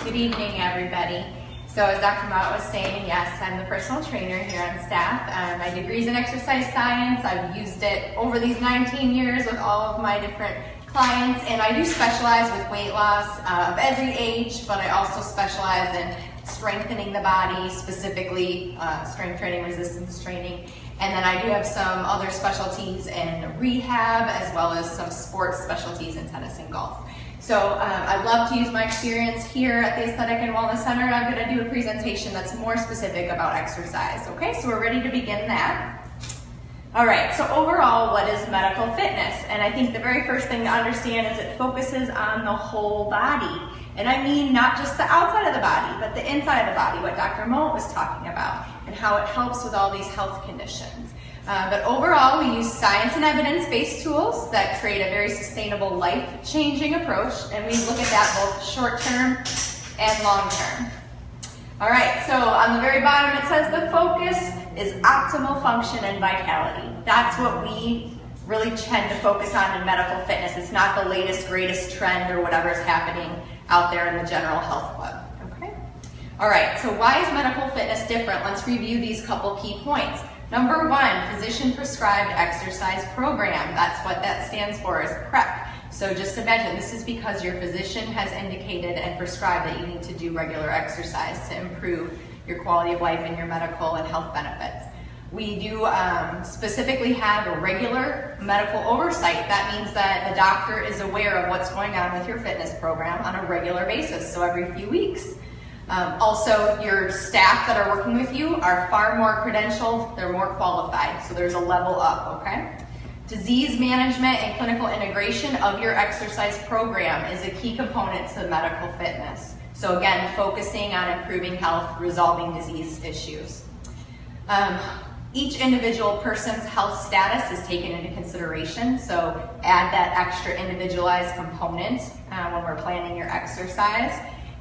Good evening, everybody. So as Dr. Mott was saying, yes, I'm the personal trainer here on staff. My degree's in exercise science. I've used it over these 19 years with all of my different clients, and I do specialize with weight loss of every age, but I also specialize in strengthening the body, specifically strength training, resistance training. And then I do have some other specialties in rehab, as well as some sports specialties in tennis and golf. So I'd love to use my experience here at the Aesthetic and Wellness Center, and I'm going to do a presentation that's more specific about exercise. Okay, so we're ready to begin that. All right, so overall, what is medical fitness? And I think the very first thing to understand is it focuses on the whole body. And I mean not just the outside of the body, but the inside of the body, what Dr. Moe was talking about, and how it helps with all these health conditions. But overall, we use science and evidence-based tools that create a very sustainable, life-changing approach, and we look at that both short-term and long-term. All right, so on the very bottom it says the focus is optimal function and vitality. That's what we really tend to focus on in medical fitness. It's not the latest, greatest trend or whatever is happening out there in the general health club. Okay? All right, so why is medical fitness different? Let's review these couple key points. Number one, physician prescribed exercise program. That's what that stands for, is PrEP. So just imagine, this is because your physician has indicated and prescribed that you need to do regular exercise to improve your quality of life and your medical and health benefits. We do specifically have a regular medical oversight. That means that the doctor is aware of what's going on with your fitness program on a regular basis, so every few weeks. Also, your staff that are working with you are far more credentialed, they're more qualified, so there's a level up, okay? Disease management and clinical integration of your exercise program is a key component to medical fitness. So again, focusing on improving health, resolving disease issues. Each individual person's health status is taken into consideration, so add that extra individualized component when we're planning your exercise.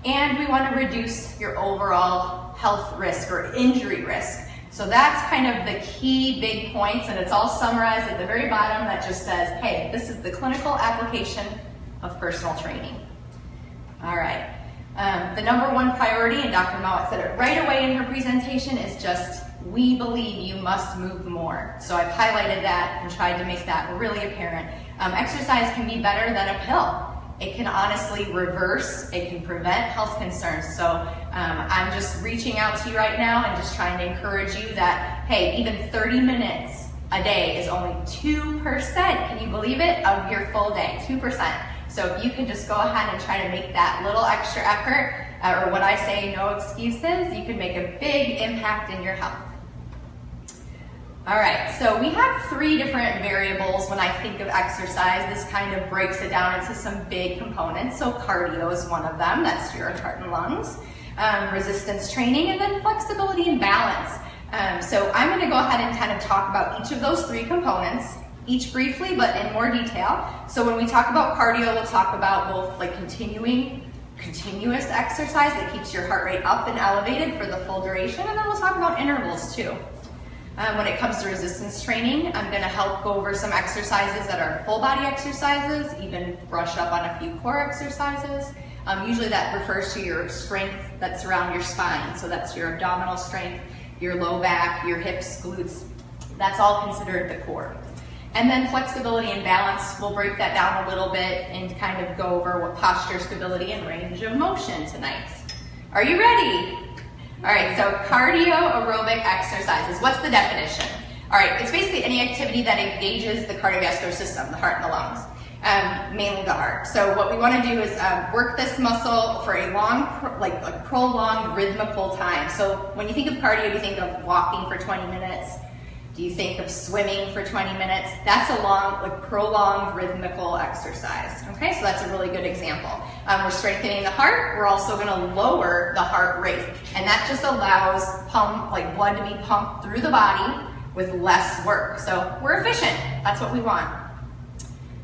And we want to reduce your overall health risk or injury risk. So that's kind of the key big points, and it's all summarized at the very bottom that just says, hey, this is the clinical application of personal training. All right. The number one priority, and Dr. Mowat said it right away in her presentation, is just, we believe you must move more. So I've highlighted that and tried to make that really apparent. Exercise can be better than a pill. It can honestly reverse, it can prevent health concerns. So I'm just reaching out to you right now and just trying to encourage you that, hey, even 30 minutes a day is only 2%, can you believe it, of your full day, 2%. So if you can just go ahead and try to make that little extra effort, or what I say, no excuses, you can make a big impact in your health. All right, so we have three different variables when I think of exercise. This kind of breaks it down into some big components. So cardio is one of them, that's your heart and lungs. Resistance training, and then flexibility and balance. So I'm gonna go ahead and kind of talk about each of those three components, each briefly, but in more detail. So when we talk about cardio, we'll talk about both like continuous exercise that keeps your heart rate up and elevated for the full duration, and then we'll talk about intervals too. When it comes to resistance training, I'm going to help go over some exercises that are full body exercises, even brush up on a few core exercises. Usually that refers to your strength that's around your spine. So that's your abdominal strength, your low back, your hips, glutes. That's all considered the core. And then flexibility and balance, we'll break that down a little bit and kind of go over what posture, stability, and range of motion tonight. Are you ready? All right, so cardio aerobic exercises. What's the definition? All right, it's basically any activity that engages the cardiovascular system, the heart and the lungs, mainly the heart. So what we want to do is work this muscle for a long, a prolonged rhythmical time. So when you think of cardio, you think of walking for 20 minutes. Do you think of swimming for 20 minutes? That's a long, prolonged rhythmical exercise. Okay, so that's a really good example. We're strengthening the heart. We're also going to lower the heart rate, and that just allows blood to be pumped through the body with less work. So we're efficient. That's what we want.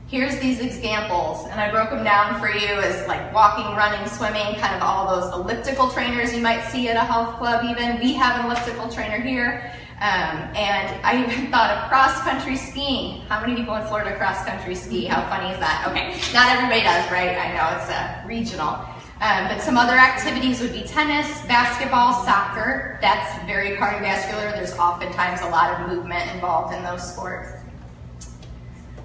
Here's these examples, and I broke them down for you as like walking, running, swimming, kind of all those elliptical trainers you might see at a health club even. We have an elliptical trainer here. And I even thought of cross-country skiing. How many people in Florida cross-country ski? How funny is that? Okay, not everybody does, right? I know it's regional. But some other activities would be tennis, basketball, soccer. That's very cardiovascular. There's oftentimes a lot of movement involved in those sports.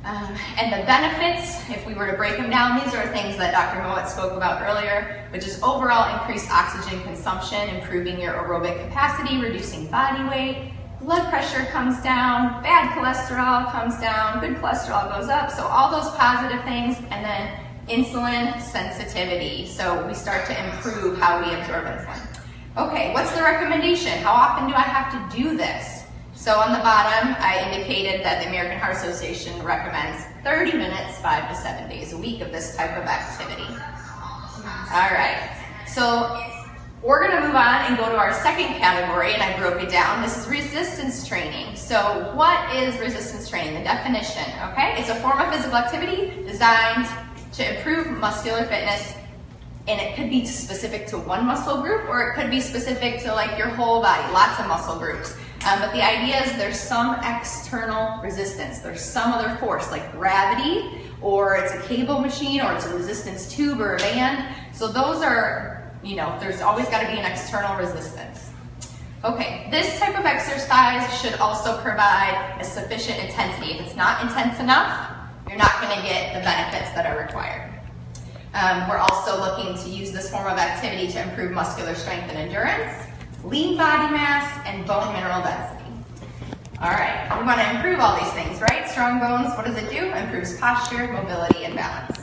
And the benefits, if we were to break them down, these are things that Dr. Mowat spoke about earlier, which is overall increased oxygen consumption, improving your aerobic capacity, reducing body weight, blood pressure comes down, bad cholesterol comes down, good cholesterol goes up, so all those positive things, and then insulin sensitivity, so we start to improve how we absorb insulin. Okay, what's the recommendation? How often do I have to do this? So on the bottom, I indicated that the American Heart Association recommends 30 minutes, 5 to 7 days a week of this type of activity. All right, so we're gonna move on and go to our second category, and I broke it down. This is resistance training. So what is resistance training? The definition, okay? It's a form of physical activity designed to improve muscular fitness, and it could be specific to one muscle group, or it could be specific to like your whole body, lots of muscle groups. But the idea is there's some external resistance. There's some other force like gravity, or it's a cable machine, or it's a resistance tube or a band. So those are, you know, there's always got to be an external resistance. Okay, this type of exercise should also provide a sufficient intensity. If it's not intense enough, you're not going to get the benefits that are required. We're also looking to use this form of activity to improve muscular strength and endurance, lean body mass, and bone mineral density. All right, we want to improve all these things, right? Strong bones, what does it do? Improves posture, mobility, and balance.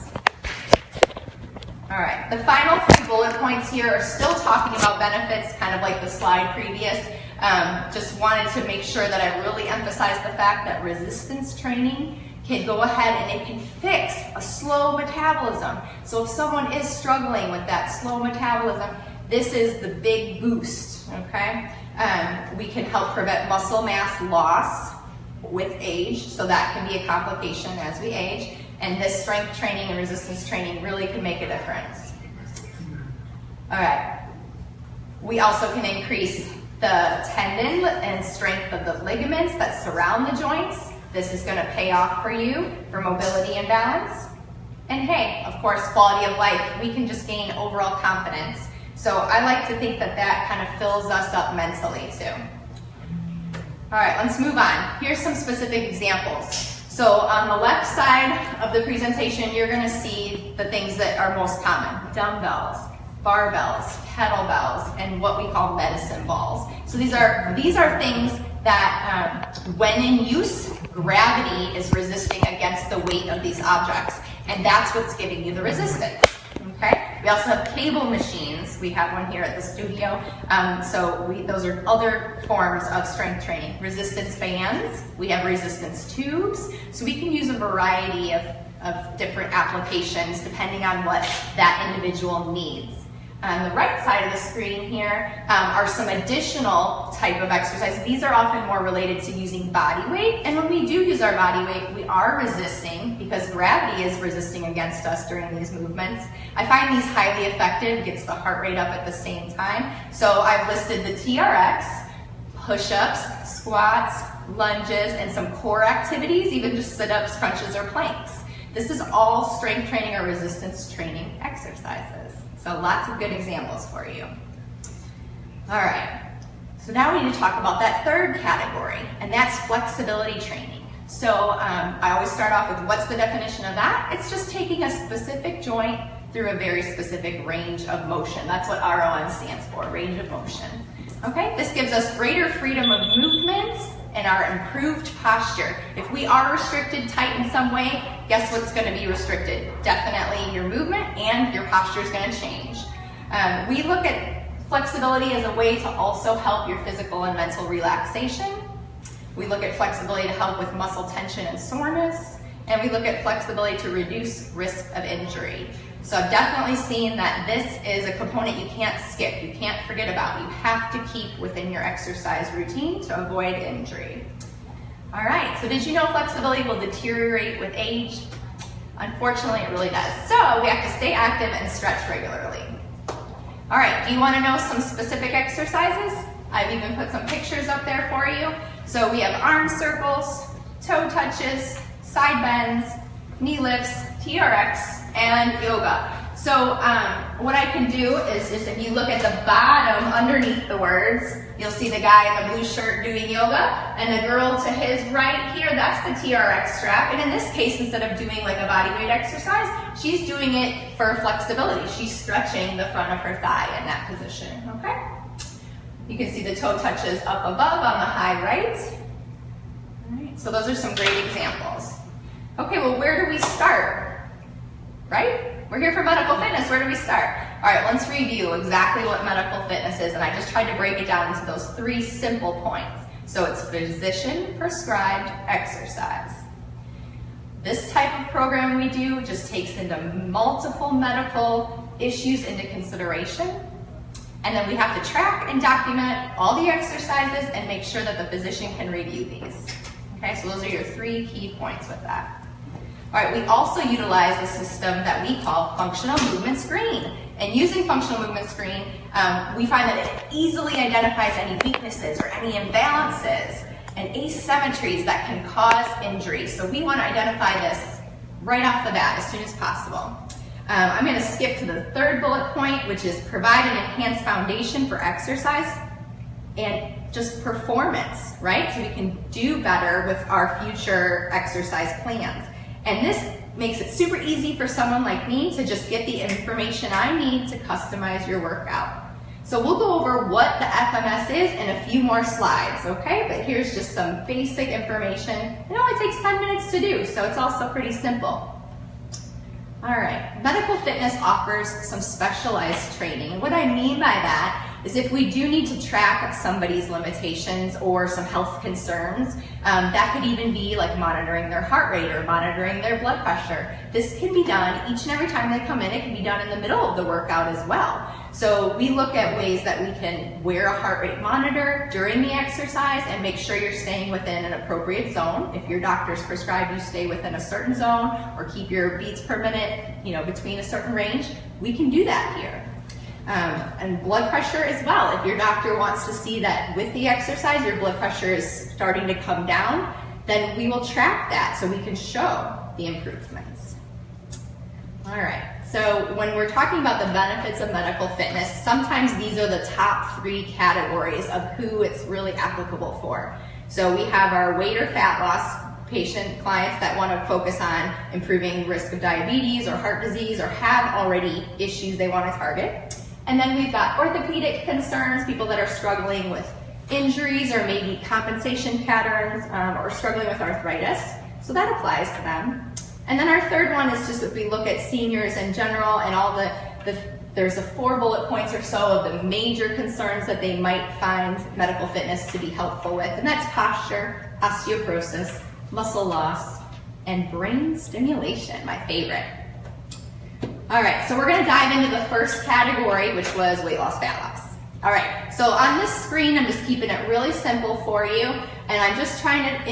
All right, the final 3 bullet points here are still talking about benefits, kind of like the slide previous. Just wanted to make sure that I really emphasize the fact that resistance training can go ahead and it can fix a slow metabolism. So if someone is struggling with that slow metabolism, this is the big boost, okay? We can help prevent muscle mass loss with age, so that can be a complication as we age. And this strength training and resistance training really can make a difference. All right. We also can increase the tendon and strength of the ligaments that surround the joints. This is going to pay off for you for mobility and balance. And hey, of course, quality of life. We can just gain overall confidence. So I like to think that that kind of fills us up mentally too. All right, let's move on. Here's some specific examples. So on the left side of the presentation, you're going to see the things that are most common: dumbbells, barbells, kettlebells, and what we call medicine balls. So these are things that when in use, gravity is resisting against the weight of these objects, and that's what's giving you the resistance. Okay. We also have cable machines. We have one here at the studio. Those are other forms of strength training. Resistance bands. We have resistance tubes. So we can use a variety of different applications depending on what that individual needs. On the right side of the screen here are some additional type of exercises. These are often more related to using body weight. And when we do use our body weight, we are resisting because gravity is resisting against us during these movements. I find these highly effective, gets the heart rate up at the same time. So I've listed the TRX, push-ups, squats, lunges, and some core activities, even just sit-ups, crunches, or planks. This is all strength training or resistance training exercises. So lots of good examples for you. All right, so now we need to talk about that third category, and that's flexibility training. So I always start off with what's the definition of that? It's just taking a specific joint through a very specific range of motion. That's what ROM stands for, range of motion. Okay, this gives us greater freedom of movement and our improved posture. If we are restricted tight in some way, guess what's going to be restricted? Definitely your movement, and your posture is going to change. We look at flexibility as a way to also help your physical and mental relaxation. We look at flexibility to help with muscle tension and soreness, and we look at flexibility to reduce risk of injury. So I've definitely seen that this is a component you can't skip, you can't forget about. You have to keep within your exercise routine to avoid injury. All right, so did you know flexibility will deteriorate with age? Unfortunately, it really does. So we have to stay active and stretch regularly. All right, do you want to know some specific exercises? I've even put some pictures up there for you. So we have arm circles, toe touches, side bends, knee lifts, TRX, and yoga. So what I can do is just, if you look at the bottom underneath the words, you'll see the guy in the blue shirt doing yoga, and the girl to his right here, that's the TRX strap. And in this case, instead of doing like a body weight exercise, she's doing it for flexibility. She's stretching the front of her thigh in that position, okay? You can see the toe touches up above on the high right. All right, so those are some great examples. Okay, well, where do we start, right? We're here for medical fitness. Where do we start? All right, let's review exactly what medical fitness is, and I just tried to break it down into those 3 simple points. So it's physician-prescribed exercise. This type of program we do just takes into multiple medical issues into consideration, and then we have to track and document all the exercises and make sure that the physician can review these. Okay, so those are your 3 key points with that. All right, we also utilize a system that we call functional movement screen. And using functional movement screen, we find that it easily identifies any weaknesses or any imbalances and asymmetries that can cause injury. So we want to identify this right off the bat as soon as possible. I'm going to skip to the 3rd bullet point, which is provide an enhanced foundation for exercise and just performance, right? So we can do better with our future exercise plans. And this makes it super easy for someone like me to just get the information I need to customize your workout. So we'll go over what the FMS is in a few more slides, okay? But here's just some basic information. It only takes 10 minutes to do, so it's also pretty simple. All right, medical fitness offers some specialized training. And what I mean by that is if we do need to track somebody's limitations or some health concerns, that could even be like monitoring their heart rate or monitoring their blood pressure. This can be done each and every time they come in. It can be done in the middle of the workout as well. So we look at ways that we can wear a heart rate monitor during the exercise and make sure you're staying within an appropriate zone. If your doctor's prescribed you stay within a certain zone or keep your beats per minute, between a certain range, we can do that here. And blood pressure as well. If your doctor wants to see that with the exercise, your blood pressure is starting to come down, then we will track that so we can show the improvements. All right, so when we're talking about the benefits of medical fitness, sometimes these are the top 3 categories of who it's really applicable for. So we have our weight or fat loss patient clients that want to focus on improving risk of diabetes or heart disease or have already issues they want to target. And then we've got orthopedic concerns, people that are struggling with injuries or maybe compensation patterns or struggling with arthritis. So that applies to them. And then our 3rd one is just if we look at seniors in general and all there's 4 bullet points or so of the major concerns that they might find medical fitness to be helpful with. And that's posture, osteoporosis, muscle loss, and brain stimulation, my favorite. All right, so we're gonna dive into the first category, which was weight loss, fat loss. All right, so on this screen, I'm just keeping it really simple for you, and I'm just trying to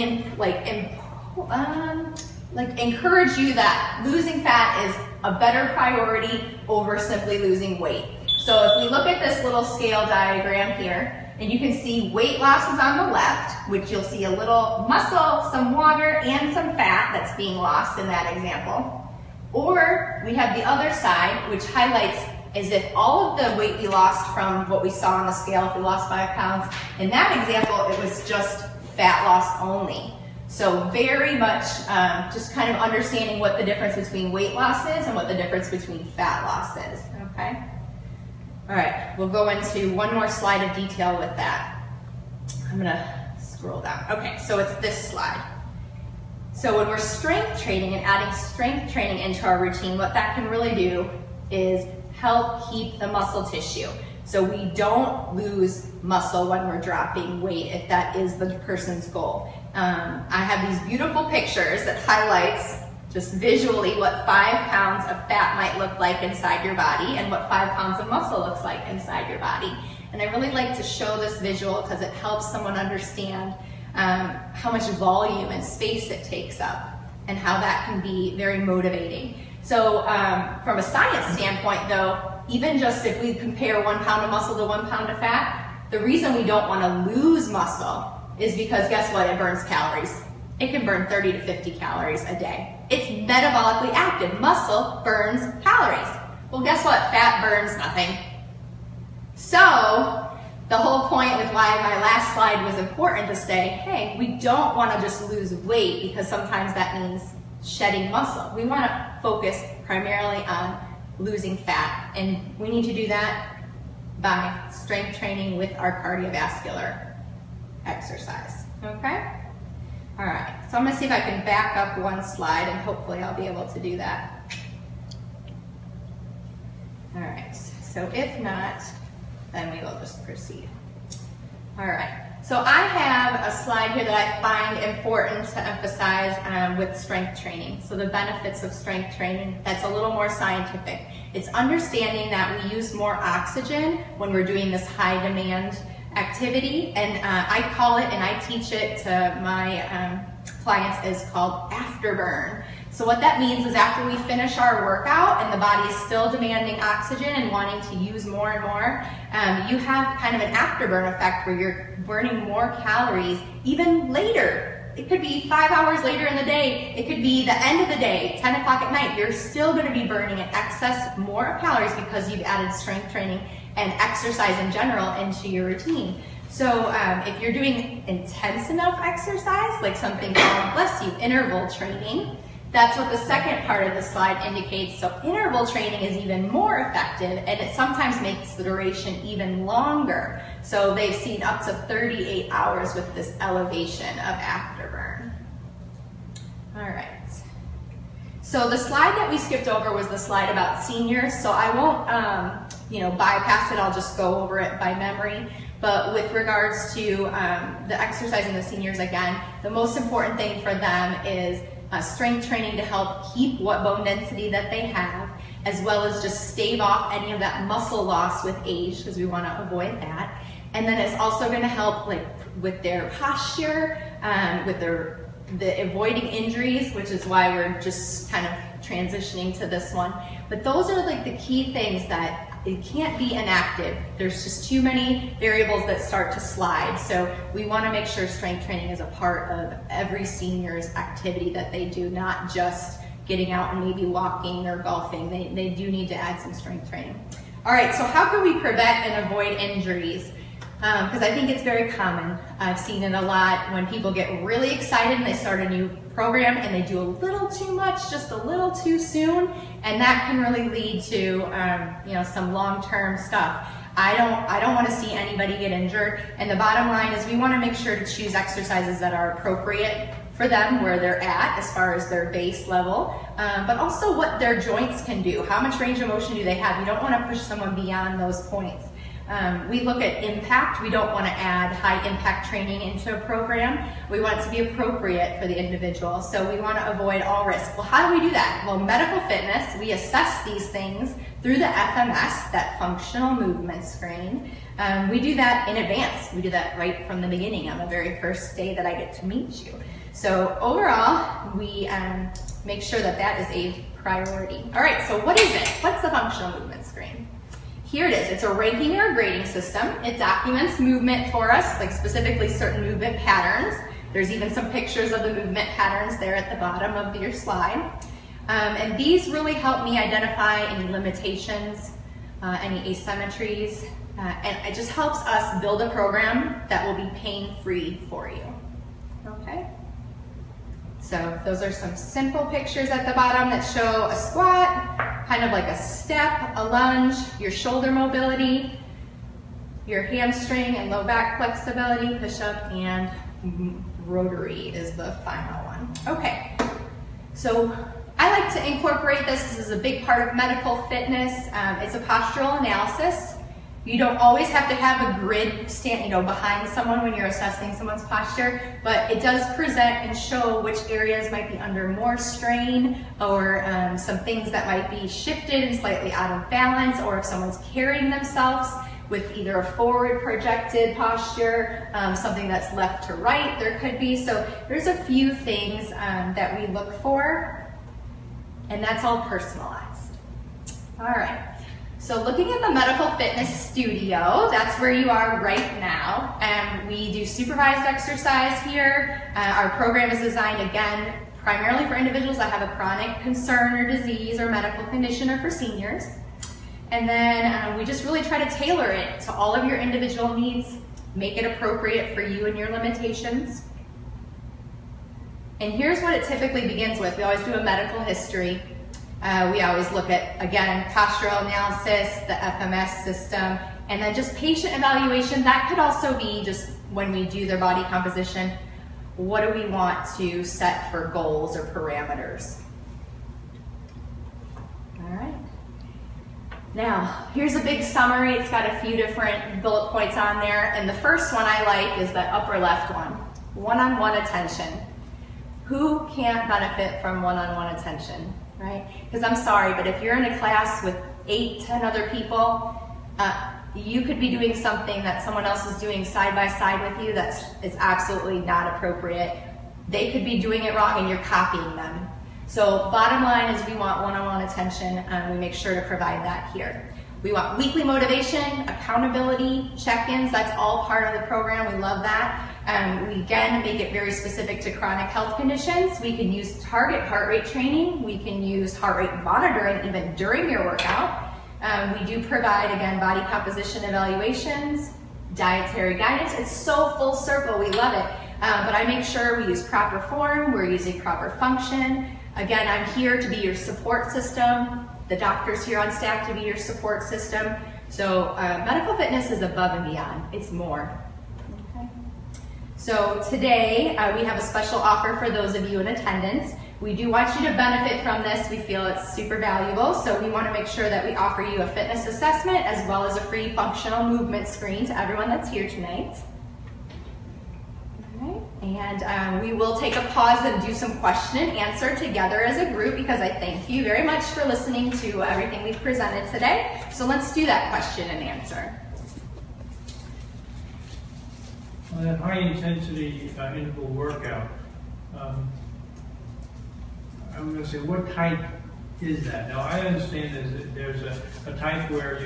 encourage you that losing fat is a better priority over simply losing weight. So if we look at this little scale diagram here, and you can see weight loss is on the left, which you'll see a little muscle, some water, and some fat that's being lost in that example. Or we have the other side, which highlights as if all of the weight we lost from what we saw on the scale, if we lost 5 pounds, in that example, it was just fat loss only. So very much just kind of understanding what the difference between weight loss is and what the difference between fat loss is, okay? All right, we'll go into one more slide of detail with that. I'm gonna scroll down. Okay, so it's this slide. So when we're strength training and adding strength training into our routine, what that can really do is help keep the muscle tissue. So we don't lose muscle when we're dropping weight if that is the person's goal. I have these beautiful pictures that highlights just visually what 5 pounds of fat might look like inside your body and what 5 pounds of muscle looks like inside your body. And I really like to show this visual because it helps someone understand how much volume and space it takes up and how that can be very motivating. So from a science standpoint though, even just if we compare 1 pound of muscle to 1 pound of fat, the reason we don't want to lose muscle is because guess what? It burns calories. It can burn 30 to 50 calories a day. It's metabolically active. Muscle burns calories. Well, guess what? Fat burns nothing. So the whole point with why my last slide was important to say, hey, we don't want to just lose weight because sometimes that means shedding muscle. We want to focus primarily on losing fat, and we need to do that by strength training with our cardiovascular exercise, okay? All right, so I'm gonna see if I can back up one slide and hopefully I'll be able to do that. All right, so if not, then we will just proceed. All right, so I have a slide here that I find important to emphasize with strength training. So the benefits of strength training, that's a little more scientific. It's understanding that we use more oxygen when we're doing this high demand activity, and I call it, and I teach it to my clients, is called afterburn. So what that means is after we finish our workout and the body is still demanding oxygen and wanting to use more and more, you have kind of an afterburn effect where you're burning more calories even later. It could be 5 hours later in the day. It could be the end of the day, 10 o'clock at night. You're still going to be burning in excess more calories because you've added strength training and exercise in general into your routine. So if you're doing intense enough exercise, like something called, bless you, interval training, that's what the second part of the slide indicates. So interval training is even more effective, and it sometimes makes the duration even longer. So they've seen up to 38 hours with this elevation of afterburn. All right. So the slide that we skipped over was the slide about seniors. So I won't, bypass it. I'll just go over it by memory. But with regards to the exercise in the seniors, again, the most important thing for them is strength training to help keep what bone density that they have, as well as just stave off any of that muscle loss with age, because we want to avoid that. And then it's also going to help with their posture, with the avoiding injuries, which is why we're just kind of transitioning to this one. But those are like the key things that it can't be inactive. There's just too many variables that start to slide. So we want to make sure strength training is a part of every senior's activity that they do, not just getting out and maybe walking or golfing. They do need to add some strength training. All right, so how can we prevent and avoid injuries? Because I think it's very common. I've seen it a lot when people get really excited and they start a new program and they do a little too much, just a little too soon, and that can really lead to some long-term stuff. I don't want to see anybody get injured, and the bottom line is we want to make sure to choose exercises that are appropriate for them, where they're at as far as their base level, but also what their joints can do. How much range of motion do they have? You don't want to push someone beyond those points. We look at impact. We don't want to add high impact training into a program. We want it to be appropriate for the individual. So we want to avoid all risk. Well, how do we do that? Well, medical fitness, we assess these things through the FMS, that functional movement screen. We do that in advance. We do that right from the beginning on the very first day that I get to meet you. So overall, we make sure that that is a priority. All right, so what is it? What's the functional movement screen? Here it is. It's a ranking or a grading system. It documents movement for us, like specifically certain movement patterns. There's even some pictures of the movement patterns there at the bottom of your slide. And these really help me identify any limitations, any asymmetries, and it just helps us build a program that will be pain-free for you. Okay? So those are some simple pictures at the bottom that show a squat, kind of like a step, a lunge, your shoulder mobility, your hamstring and low back flexibility, push-up, and rotary is the final one. Okay, so I like to incorporate this. This is a big part of medical fitness. It's a postural analysis. You don't always have to have a grid behind someone when you're assessing someone's posture, but it does present and show which areas might be under more strain, or some things that might be shifted and slightly out of balance, or if someone's carrying themselves with either a forward projected posture, something that's left to right, there could be. So there's a few things that we look for, and that's all personalized. All right. So looking at the medical fitness studio, that's where you are right now. We do supervised exercise here. Our program is designed, again, primarily for individuals that have a chronic concern or disease or medical condition, or for seniors. And then we just really try to tailor it to all of your individual needs, make it appropriate for you and your limitations. And here's what it typically begins with. We always do a medical history. We always look at, again, postural analysis, the FMS system, and then just patient evaluation. That could also be just when we do their body composition, what do we want to set for goals or parameters? All right. Now, here's a big summary. It's got a few different bullet points on there. And the first one I like is the upper left one, one-on-one attention. Who can't benefit from one-on-one attention, right? Because I'm sorry, but if you're in a class with 8, 10 other people, you could be doing something that someone else is doing side by side with you it's absolutely not appropriate. They could be doing it wrong and you're copying them. So bottom line is we want one-on-one attention, and we make sure to provide that here. We want weekly motivation, accountability, check-ins. That's all part of the program. We love that. We again make it very specific to chronic health conditions. We can use target heart rate training. We can use heart rate monitoring even during your workout. We do provide, again, body composition evaluations, dietary guidance. It's so full circle. We love it. But I make sure we use proper form. We're using proper function. Again, I'm here to be your support system. The doctor's here on staff to be your support system. So medical fitness is above and beyond. It's more. Okay. So today we have a special offer for those of you in attendance. We do want you to benefit from this. We feel it's super valuable. So we want to make sure that we offer you a fitness assessment as well as a free functional movement screen to everyone that's here tonight. And we will take a pause and do some question and answer together as a group, because I thank you very much for listening to everything we've presented today. So let's do that question and answer. On that high intensity interval workout, I'm going to say, what type is that? Now I understand there's a type where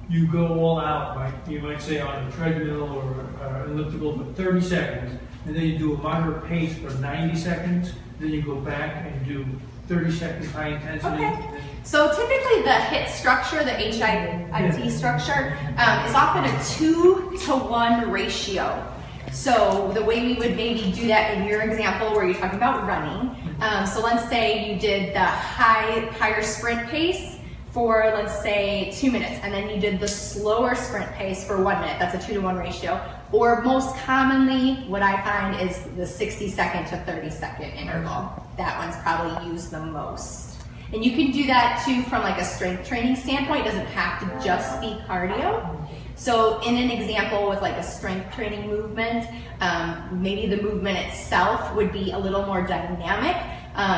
you go all out, right? You might say on a treadmill or elliptical for 30 seconds, and then you do a moderate pace for 90 seconds, then you go back and do 30 seconds high intensity. Okay. So typically the HIIT structure, the HIIT structure, is often a 2-to-1 ratio. So the way we would maybe do that in your example where you're talking about running, so let's say you did the higher sprint pace for, let's say, 2 minutes, and then you did the slower sprint pace for 1 minute. That's a 2-to-1 ratio. Or most commonly, what I find is the 60-second to 30-second interval. That one's probably used the most. And you can do that too from like a strength training standpoint. It doesn't have to just be cardio. So in an example with like a strength training movement, maybe the movement itself would be a little more dynamic.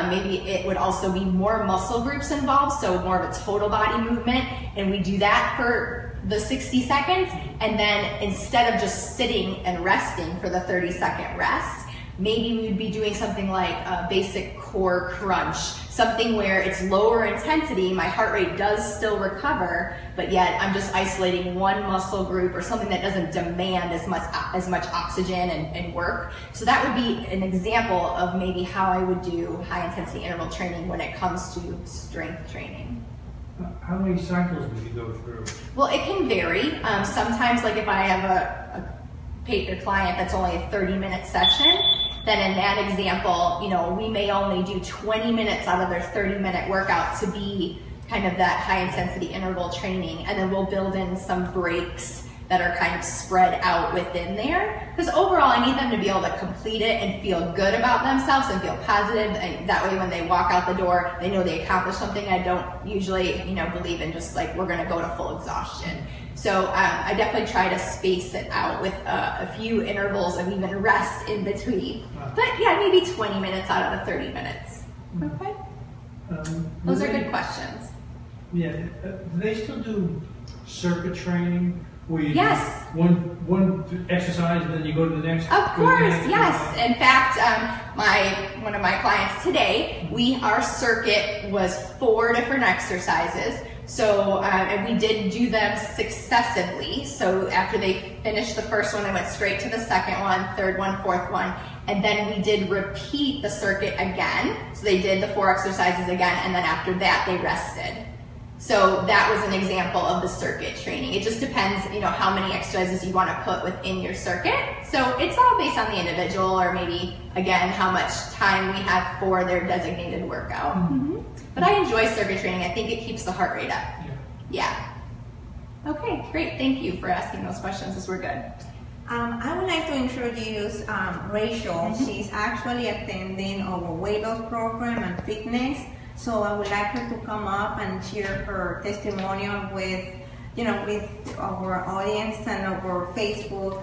Maybe it would also be more muscle groups involved, so more of a total body movement. And we do that for the 60 seconds. And then instead of just sitting and resting for the 30-second rest, maybe we'd be doing something like a basic core crunch, something where it's lower intensity, my heart rate does still recover, but yet I'm just isolating one muscle group or something that doesn't demand as much oxygen and work. So that would be an example of maybe how I would do high intensity interval training when it comes to strength training. How many cycles would you go through? Well, it can vary. Sometimes, like if I have a client that's only a 30-minute session, then in that example, we may only do 20 minutes out of their 30-minute workout to be kind of that high intensity interval training. And then we'll build in some breaks that are kind of spread out within there. Because overall, I need them to be able to complete it and feel good about themselves and feel positive. And that way, when they walk out the door, they know they accomplished something. I don't usually, believe in just like, we're gonna go to full exhaustion. So I definitely try to space it out with a few intervals of even rest in between. But yeah, maybe 20 minutes out of the 30 minutes. Okay? Those are good questions. Yeah, do they still do circuit training? Where you yes. do one exercise and then you go to the next? Of course, yes. In fact, one of my clients today, our circuit was 4 different exercises. So, and we did do them successively. So after they finished the first one, they went straight to the second one, third one, fourth one. And then we did repeat the circuit again. So they did the 4 exercises again, and then after that, they rested. So that was an example of the circuit training. It just depends, how many exercises you want to put within your circuit. So it's all based on the individual, or maybe, again, how much time we have for their designated workout. Mm-hmm. But I enjoy circuit training. I think it keeps the heart rate up. Yeah. Okay, great. Thank you for asking those questions. Those were good. I would like to introduce Rachel. Mm-hmm. She's actually attending our weight loss program and fitness. So I would like her to come up and share her testimonial with our audience and our Facebook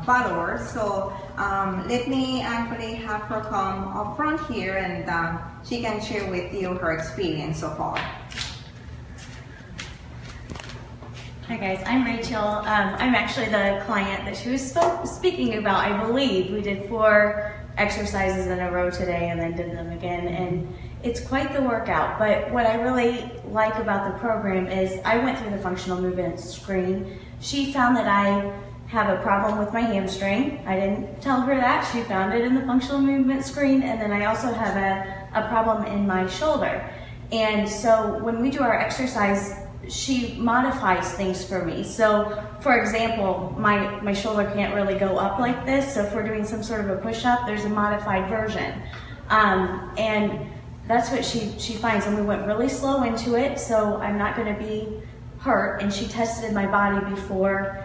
followers. So let me actually have her come up front here, and she can share with you her experience so far. Hi guys, I'm Rachel. I'm actually the client that she was speaking about. I believe we did 4 exercises in a row today and then did them again, and it's quite the workout. But what I really like about the program is I went through the functional movement screen. She found that I have a problem with my hamstring. I didn't tell her that. She found it in the functional movement screen. And then I also have a problem in my shoulder. And so when we do our exercise, she modifies things for me. So for example, my shoulder can't really go up like this. So if we're doing some sort of a push-up, there's a modified version. And that's what she finds. And we went really slow into it, so I'm not gonna be hurt. And she tested my body before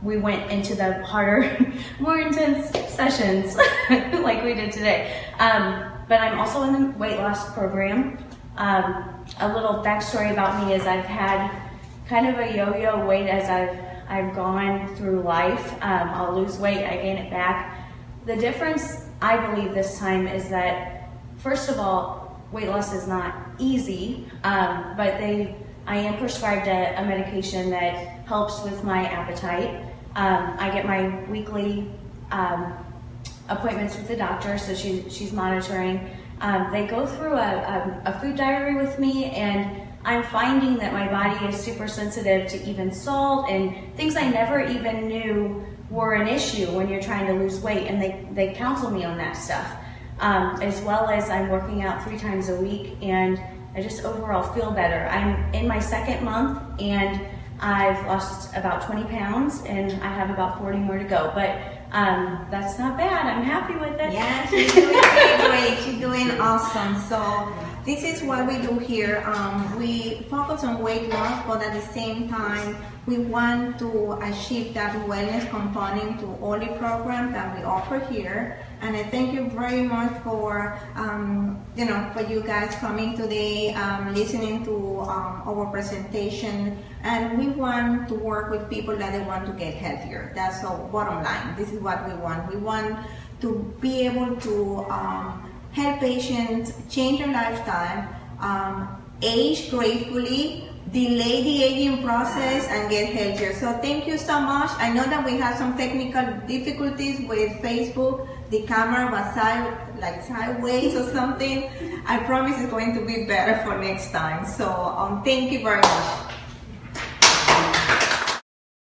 we went into the harder, more intense sessions like we did today. But I'm also in the weight loss program. A little backstory about me is I've had kind of a yo-yo weight as I've gone through life. I'll lose weight, I gain it back. The difference, I believe, this time is that, first of all, weight loss is not easy, but I am prescribed a medication that helps with my appetite. I get my weekly appointments with the doctor, so she's monitoring. They go through a food diary with me, and I'm finding that my body is super sensitive to even salt and things I never even knew were an issue when you're trying to lose weight, and they counsel me on that stuff. As well as I'm working out 3 times a week, and I just overall feel better. I'm in my 2nd month, and I've lost about 20 pounds, and I have about 40 more to go. But that's not bad. I'm happy with it. Yeah, she's doing great. She's doing awesome. So this is what we do here. We focus on weight loss, but at the same time, we want to achieve that wellness component to all the programs that we offer here. And I thank you very much for, for you guys coming today, listening to our presentation. And we want to work with people that they want to get healthier. That's our bottom line. This is what we want. We want to be able to help patients change their lifestyle, age gracefully, delay the aging process, and get healthier. So thank you so much. I know that we had some technical difficulties with Facebook. The camera was sideways or something. I promise it's going to be better for next time. So thank you very much.